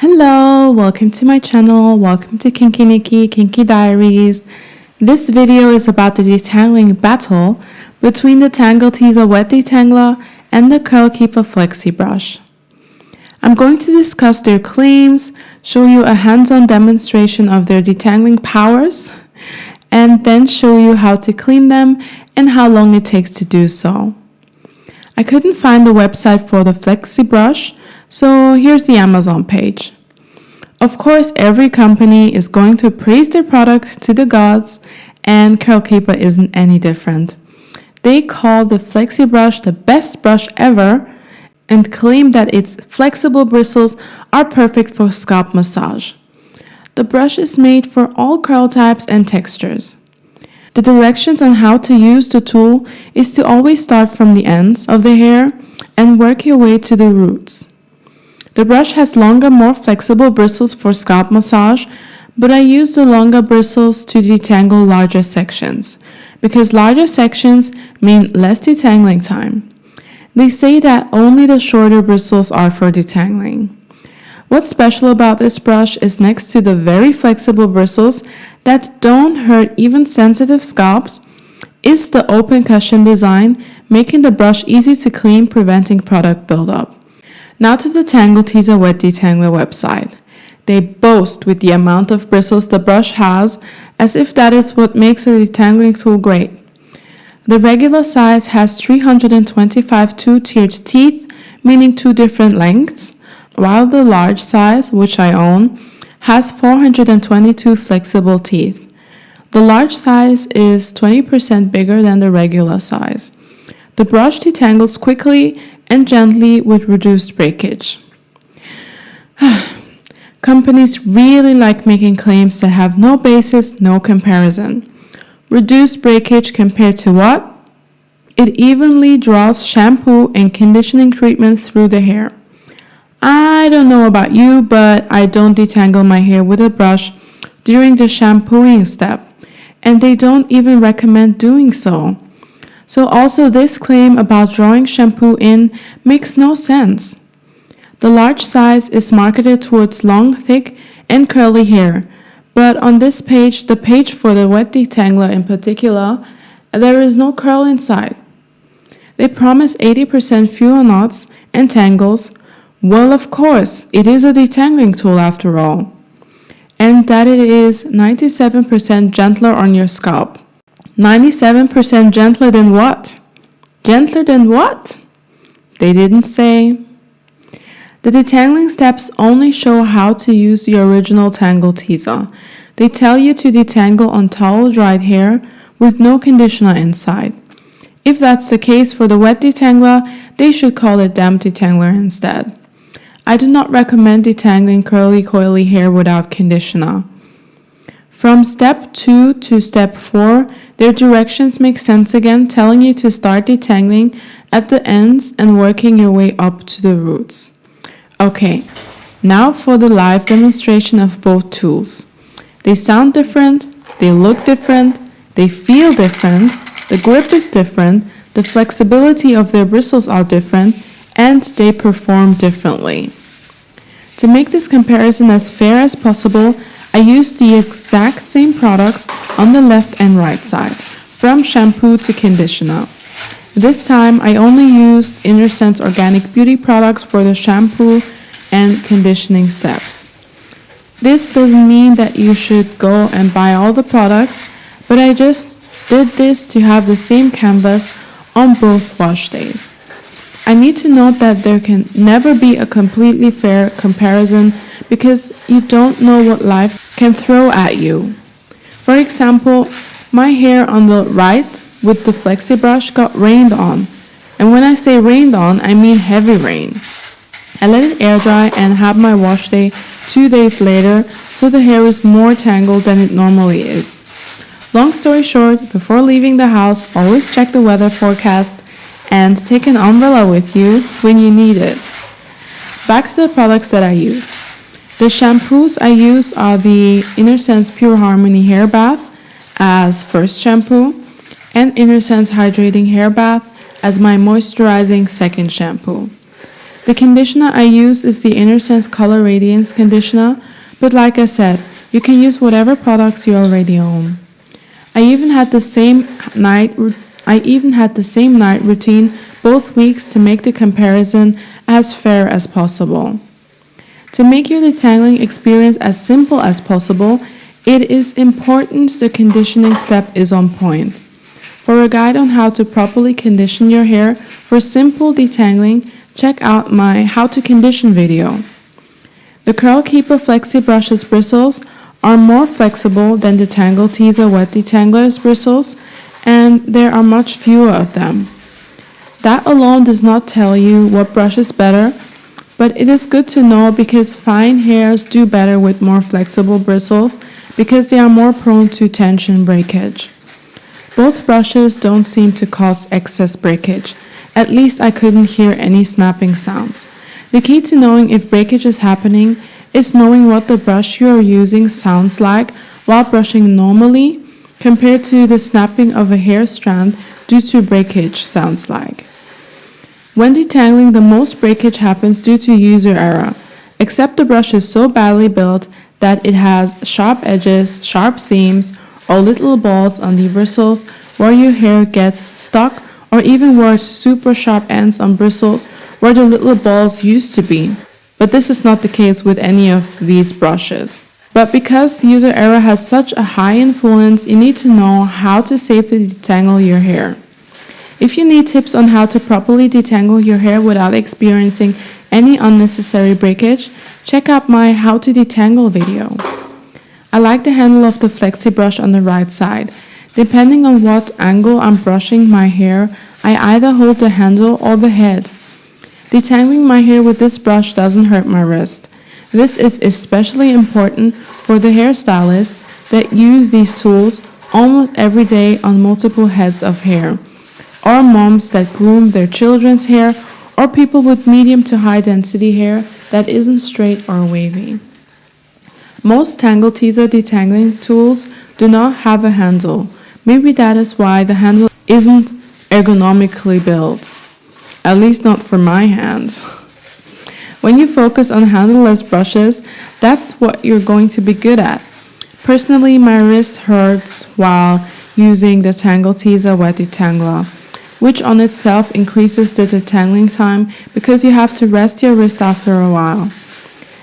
Hello, welcome to my channel. Welcome to Kinky Nikki Kinky Diaries. This video is about the detangling battle between the Tangle Teezer Wet Detangler and the CurlKeeper Flexy brush. I'm going to discuss their claims, show you a hands-on demonstration of their detangling powers, and then show you how to clean them and how long it takes to do so. I couldn't find the website for the Flexy brush, so here's the Amazon page. Of course, every company is going to praise their product to the gods, and CurlKeeper isn't any different. They call the Flexy brush the best brush ever and claim that its flexible bristles are perfect for scalp massage. The brush is made for all curl types and textures. The directions on how to use the tool is to always start from the ends of the hair and work your way to the roots. The brush has longer, more flexible bristles for scalp massage, but I use the longer bristles to detangle larger sections, because larger sections mean less detangling time. They say that only the shorter bristles are for detangling. What's special about this brush is next to the very flexible bristles that don't hurt even sensitive scalps, is the open cushion design, making the brush easy to clean, preventing product buildup. Now to the Tangle Teezer Wet Detangler website. They boast with the amount of bristles the brush has, as if that is what makes a detangling tool great. The regular size has 325 two-tiered teeth, meaning two different lengths, while the large size, which I own, has 422 flexible teeth. The large size is 20% bigger than the regular size. The brush detangles quickly and gently with reduced breakage. Companies really like making claims that have no basis, no comparison. Reduced breakage compared to what? It evenly draws shampoo and conditioning treatment through the hair. I don't know about you, but I don't detangle my hair with a brush during the shampooing step, and they don't even recommend doing so. So also this claim about drawing shampoo in makes no sense. The large size is marketed towards long, thick, and curly hair, but on this page, the page for the Wet Detangler in particular, there is no curl inside. They promise 80% fewer knots and tangles. Well, of course, it is a detangling tool after all. And that it is 97% gentler on your scalp. 97% gentler than what? Gentler than what? They didn't say. The detangling steps only show how to use the original Tangle Teezer. They tell you to detangle on towel-dried hair with no conditioner inside. If that's the case for the Wet Detangler, they should call it Damp Detangler instead. I do not recommend detangling curly, coily hair without conditioner. From step 2 to step 4, their directions make sense again, telling you to start detangling at the ends and working your way up to the roots. Okay, now for the live demonstration of both tools. They sound different, they look different, they feel different, the grip is different, the flexibility of their bristles are different, and they perform differently. To make this comparison as fair as possible, I used the exact same products on the left and right side, from shampoo to conditioner. This time, I only used Innersense organic beauty products for the shampoo and conditioning steps. This doesn't mean that you should go and buy all the products, but I just did this to have the same canvas on both wash days. I need to note that there can never be a completely fair comparison because you don't know what life can throw at you. For example, my hair on the right with the Flexi brush got rained on. And when I say rained on, I mean heavy rain. I let it air dry and had my wash day 2 days later, so the hair is more tangled than it normally is. Long story short, before leaving the house, always check the weather forecast and take an umbrella with you when you need it. Back to the products that I used. The shampoos I used are the Innersense Pure Harmony Hair Bath as first shampoo and Innersense Hydrating Hair Bath as my moisturizing second shampoo. The conditioner I use is the Innersense Color Radiance Conditioner, but like I said, you can use whatever products you already own. I even had the same night routine both weeks to make the comparison as fair as possible. To make your detangling experience as simple as possible, it is important the conditioning step is on point. For a guide on how to properly condition your hair for simple detangling, check out my How to Condition video. The CurlKeeper Flexy Brush's bristles are more flexible than the Tangle Teezer Wet Detangler's bristles, and there are much fewer of them. That alone does not tell you what brush is better, but it is good to know because fine hairs do better with more flexible bristles because they are more prone to tension breakage. Both brushes don't seem to cause excess breakage. At least I couldn't hear any snapping sounds. The key to knowing if breakage is happening is knowing what the brush you are using sounds like while brushing normally compared to the snapping of a hair strand due to breakage sounds like. When detangling, the most breakage happens due to user error, except the brush is so badly built that it has sharp edges, sharp seams, or little balls on the bristles where your hair gets stuck, or even where it's super sharp ends on bristles where the little balls used to be. But this is not the case with any of these brushes. But because user error has such a high influence, you need to know how to safely detangle your hair. If you need tips on how to properly detangle your hair without experiencing any unnecessary breakage, check out my How to Detangle video. I like the handle of the Flexi brush on the right side. Depending on what angle I'm brushing my hair, I either hold the handle or the head. Detangling my hair with this brush doesn't hurt my wrist. This is especially important for the hairstylists that use these tools almost every day on multiple heads of hair, or moms that groom their children's hair, or people with medium to high density hair that isn't straight or wavy. Most Tangle Teezer detangling tools do not have a handle. Maybe that is why the handle isn't ergonomically built. At least not for my hand. When you focus on handleless brushes, that's what you're going to be good at. Personally, my wrist hurts while using the Tangle Teezer Wet Detangler, which on itself increases the detangling time because you have to rest your wrist after a while.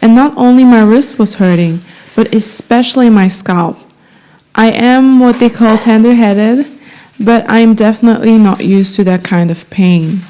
And not only my wrist was hurting, but especially my scalp. I am what they call tender-headed, but I am definitely not used to that kind of pain.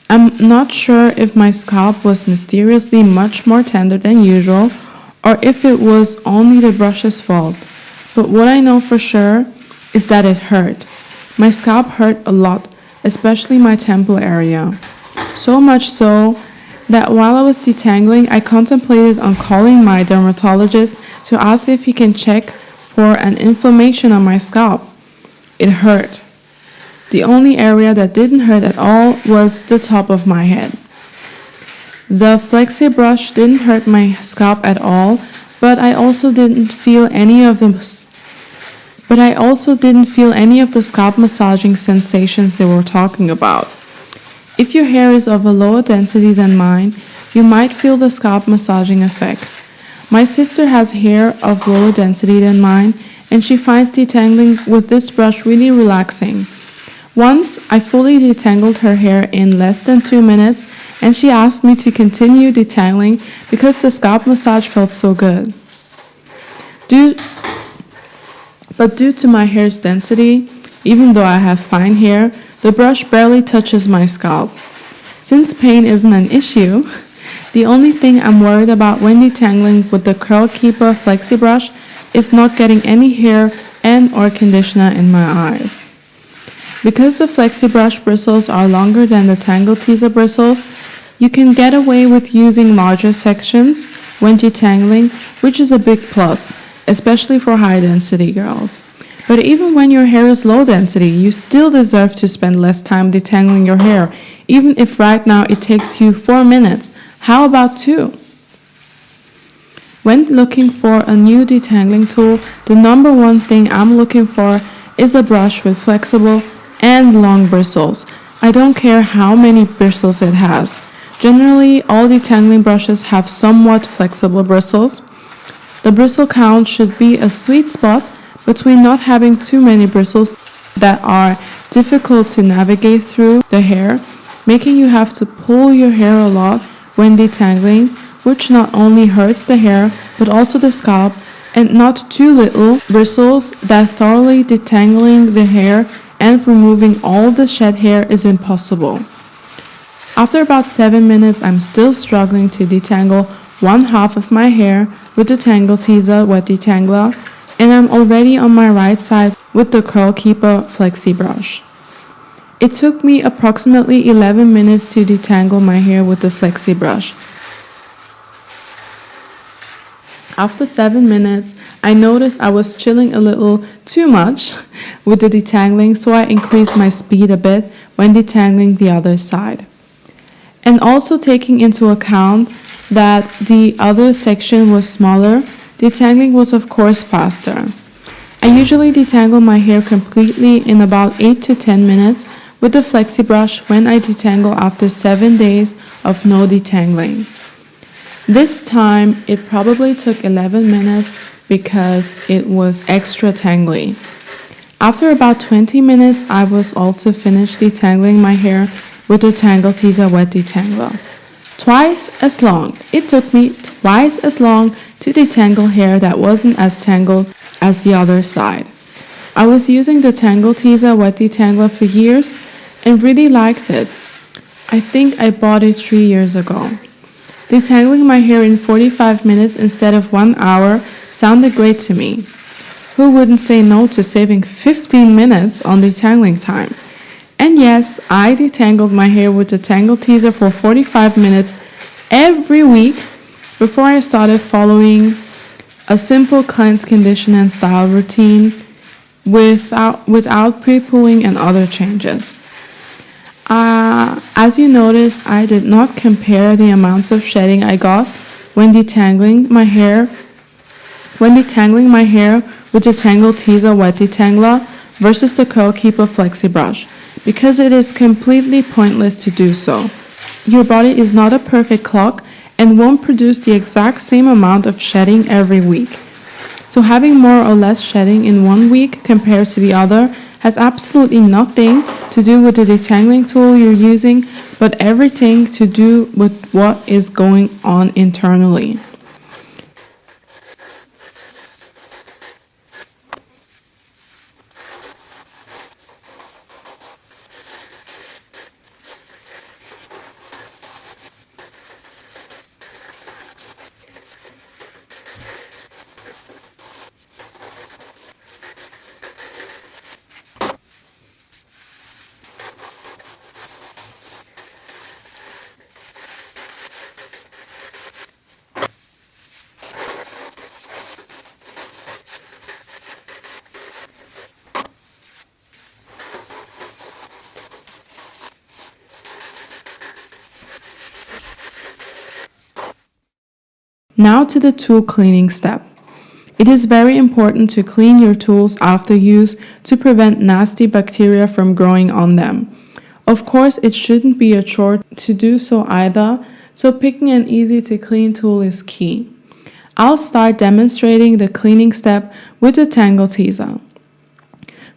I'm not sure if my scalp was mysteriously much more tender than usual or if it was only the brush's fault, but what I know for sure is that it hurt. My scalp hurt a lot, especially my temple area. So much so that while I was detangling, I contemplated on calling my dermatologist to ask if he can check for an inflammation on my scalp. It hurt. The only area that didn't hurt at all was the top of my head. The Flexi brush didn't hurt my scalp at all, but I also didn't feel any of the scalp massaging sensations they were talking about. If your hair is of a lower density than mine, you might feel the scalp massaging effects. My sister has hair of lower density than mine, and she finds detangling with this brush really relaxing. Once, I fully detangled her hair in less than 2 minutes, and she asked me to continue detangling because the scalp massage felt so good. Due to my hair's density, even though I have fine hair, the brush barely touches my scalp. Since pain isn't an issue, the only thing I'm worried about when detangling with the CurlKeeper Flexi brush is not getting any hair and/or conditioner in my eyes. Because the Flexi brush bristles are longer than the Tangle Teezer bristles, you can get away with using larger sections when detangling, which is a big plus, especially for high density girls. But even when your hair is low density, you still deserve to spend less time detangling your hair, even if right now it takes you 4 minutes. How about 2? When looking for a new detangling tool, the number one thing I'm looking for is a brush with flexible and long bristles. I don't care how many bristles it has. Generally, all detangling brushes have somewhat flexible bristles. The bristle count should be a sweet spot between not having too many bristles that are difficult to navigate through the hair, making you have to pull your hair a lot when detangling, which not only hurts the hair but also the scalp, and not too little bristles that thoroughly detangling the hair and removing all the shed hair is impossible. After about 7 minutes, I'm still struggling to detangle one half of my hair with the Tangle Teezer wet detangler, and I'm already on my right side with the CurlKeeper Flexy brush. It took me approximately 11 minutes to detangle my hair with the Flexy brush. After 7 minutes, I noticed I was chilling a little too much with the detangling, so I increased my speed a bit when detangling the other side. And also taking into account that the other section was smaller, detangling was of course faster. I usually detangle my hair completely in about 8 to 10 minutes with the Flexi brush when I detangle after 7 days of no detangling. This time it probably took 11 minutes because it was extra tangly. After about 20 minutes, I was also finished detangling my hair with the Tangle Teezer wet detangler. Twice as long. It took me twice as long to detangle hair that wasn't as tangled as the other side. I was using the Tangle Teezer wet detangler for years and really liked it. I think I bought it 3 years ago. Detangling my hair in 45 minutes instead of 1 hour sounded great to me. Who wouldn't say no to saving 15 minutes on detangling time? And yes, I detangled my hair with the Tangle Teezer for 45 minutes every week before I started following a simple cleanse, condition, and style routine without pre-pooing and other changes. As you notice, I did not compare the amounts of shedding I got when detangling my hair with the Tangle Teezer wet detangler versus the CurlKeeper Flexi brush, because it is completely pointless to do so. Your body is not a perfect clock and won't produce the exact same amount of shedding every week. So having more or less shedding in 1 week compared to the other has absolutely nothing to do with the detangling tool you're using, but everything to do with what is going on internally. Now to the tool cleaning step. It is very important to clean your tools after use to prevent nasty bacteria from growing on them. Of course, it shouldn't be a chore to do so either, so picking an easy to clean tool is key. I'll start demonstrating the cleaning step with the Tangle Teezer.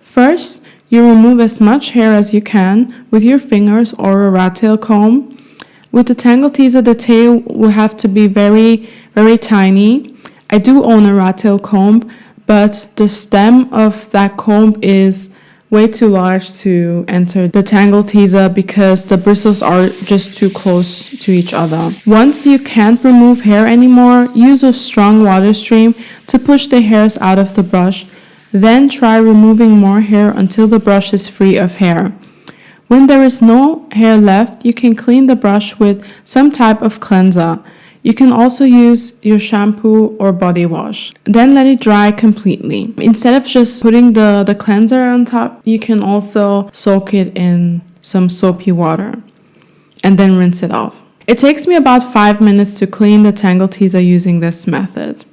First, you remove as much hair as you can with your fingers or a rat tail comb. With the Tangle Teezer, the tail will have to be very, very tiny. I do own a rat tail comb, but the stem of that comb is way too large to enter the Tangle Teezer because the bristles are just too close to each other. Once you can't remove hair anymore, use a strong water stream to push the hairs out of the brush. Then try removing more hair until the brush is free of hair. When there is no hair left, you can clean the brush with some type of cleanser. You can also use your shampoo or body wash. Then let it dry completely. Instead of just putting the cleanser on top, you can also soak it in some soapy water and then rinse it off. It takes me about 5 minutes to clean the Tangle Teezer using this method.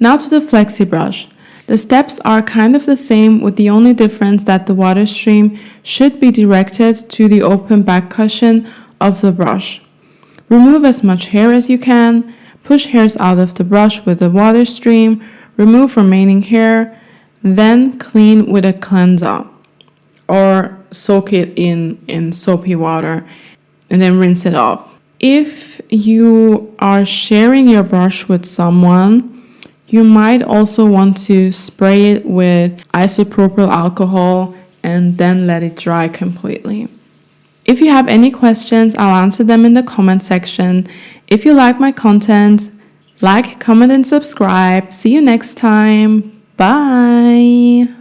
Now to the Flexy brush. The steps are kind of the same, with the only difference that the water stream should be directed to the open back cushion of the brush. Remove as much hair as you can. Push hairs out of the brush with the water stream. Remove remaining hair. Then clean with a cleanser or soak it in soapy water and then rinse it off. If you are sharing your brush with someone, you might also want to spray it with isopropyl alcohol and then let it dry completely. If you have any questions, I'll answer them in the comment section. If you like my content, like, comment, and subscribe. See you next time. Bye.